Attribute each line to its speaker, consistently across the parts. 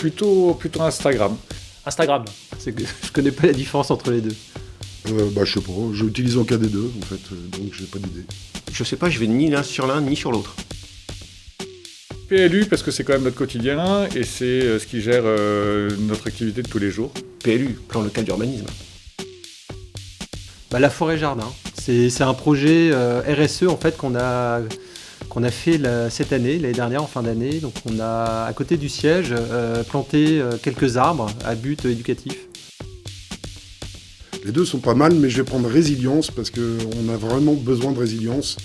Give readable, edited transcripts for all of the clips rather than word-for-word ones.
Speaker 1: Plutôt Instagram.
Speaker 2: Instagram.
Speaker 3: Je connais pas la différence entre les deux.
Speaker 4: Je sais pas, j'utilise aucun des deux en fait, donc j'ai pas d'idée.
Speaker 5: Je sais pas, je vais ni l'un sur l'un ni sur l'autre.
Speaker 1: PLU parce que c'est quand même notre quotidien et c'est ce qui gère notre activité de tous les jours.
Speaker 5: PLU, plan local d'urbanisme.
Speaker 3: La forêt jardin. C'est un projet RSE en fait qu'on a fait cette année, l'année dernière en fin d'année. Donc on a à côté du siège planté quelques arbres à but éducatif.
Speaker 4: Les deux sont pas mal, mais je vais prendre résilience parce qu'on a vraiment besoin de résilience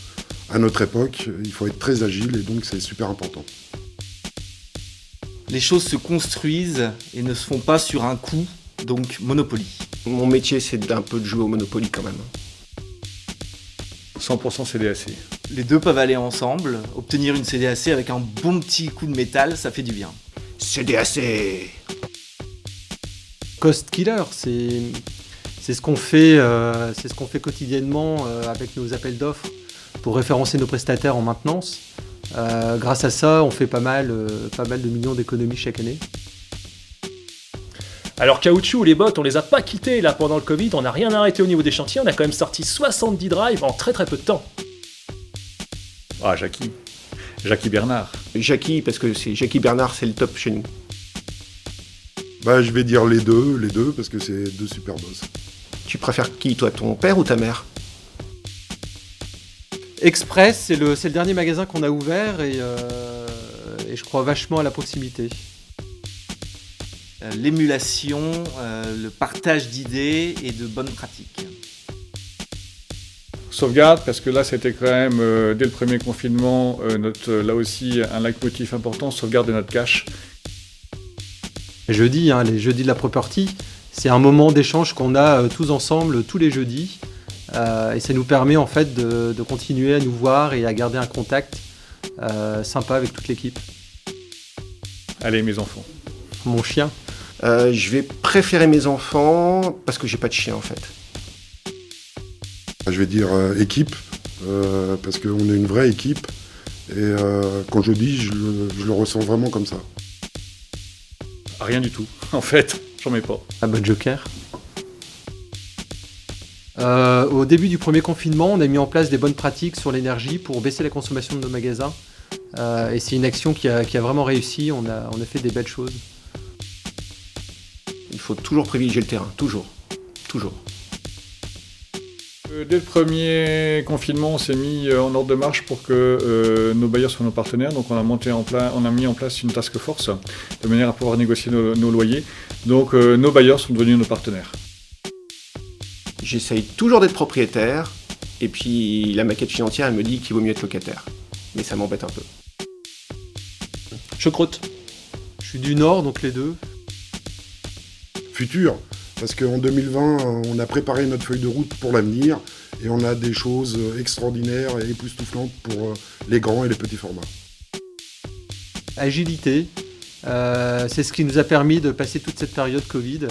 Speaker 4: à notre époque. Il faut être très agile et donc c'est super important.
Speaker 6: Les choses se construisent et ne se font pas sur un coup, donc Monopoly.
Speaker 5: Mon métier, c'est d'un peu de jouer au Monopoly quand même.
Speaker 1: 100% CDAC.
Speaker 6: Les deux peuvent aller ensemble. Obtenir une CDAC avec un bon petit coup de métal, ça fait du bien.
Speaker 5: CDAC.
Speaker 3: Cost killer, c'est ce qu'on fait, quotidiennement avec nos appels d'offres pour référencer nos prestataires en maintenance. Grâce à ça, on fait pas mal de millions d'économies chaque année.
Speaker 2: Alors caoutchouc, les bottes, on les a pas quittés là pendant le Covid, on n'a rien arrêté au niveau des chantiers, on a quand même sorti 70 drives en très très peu de temps.
Speaker 1: Ah, Jackie Bernard.
Speaker 5: Jackie, parce que c'est Jackie Bernard, c'est le top chez nous.
Speaker 4: Je vais dire les deux, parce que c'est deux super boss.
Speaker 5: Tu préfères qui, toi, ton père ou ta mère?
Speaker 3: Express, c'est le dernier magasin qu'on a ouvert et je crois vachement à la proximité.
Speaker 6: L'émulation, le partage d'idées et de bonnes pratiques.
Speaker 1: Sauvegarde, parce que là, c'était quand même, dès le premier confinement, là aussi, un leitmotiv important, sauvegarde de notre cash.
Speaker 3: Les jeudis de la property, c'est un moment d'échange qu'on a tous ensemble, tous les jeudis. Et ça nous permet en fait de continuer à nous voir et à garder un contact sympa avec toute l'équipe.
Speaker 1: Allez, mes enfants.
Speaker 3: Mon chien.
Speaker 5: Je vais préférer mes enfants, parce que j'ai pas de chien en fait.
Speaker 4: Je vais dire équipe, parce qu'on est une vraie équipe. Et quand je dis, je le ressens vraiment comme ça.
Speaker 1: Rien du tout, en fait, j'en mets pas.
Speaker 3: Un bon joker. Au début du premier confinement, on a mis en place des bonnes pratiques sur l'énergie pour baisser la consommation de nos magasins. Et c'est une action qui a vraiment réussi, on a fait des belles choses.
Speaker 5: Il faut toujours privilégier le terrain, toujours.
Speaker 1: Dès le premier confinement, on s'est mis en ordre de marche pour que nos bailleurs soient nos partenaires. Donc on a mis en place une task force de manière à pouvoir négocier nos loyers. Donc nos bailleurs sont devenus nos partenaires.
Speaker 5: J'essaye toujours d'être propriétaire, et puis la maquette financière, elle me dit qu'il vaut mieux être locataire. Mais ça m'embête un peu.
Speaker 2: Choucroute.
Speaker 3: Je suis du Nord, donc les deux.
Speaker 4: Futur, parce qu'en 2020, on a préparé notre feuille de route pour l'avenir, et on a des choses extraordinaires et époustouflantes pour les grands et les petits formats.
Speaker 3: Agilité, c'est ce qui nous a permis de passer toute cette période Covid.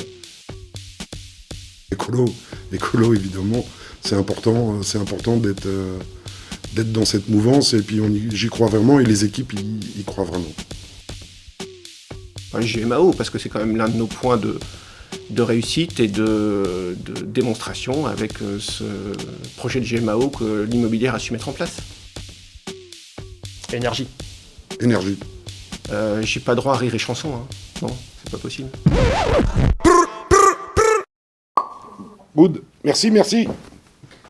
Speaker 4: Écolo évidemment, c'est important d'être dans cette mouvance, et puis j'y crois vraiment, et les équipes y croient vraiment.
Speaker 5: GMAO, parce que c'est quand même l'un de nos points de réussite et de démonstration avec ce projet de GMAO que l'immobilier a su mettre en place.
Speaker 2: Énergie.
Speaker 5: J'ai pas droit à rire et chanson, hein. Non, c'est pas possible.
Speaker 4: Good, merci.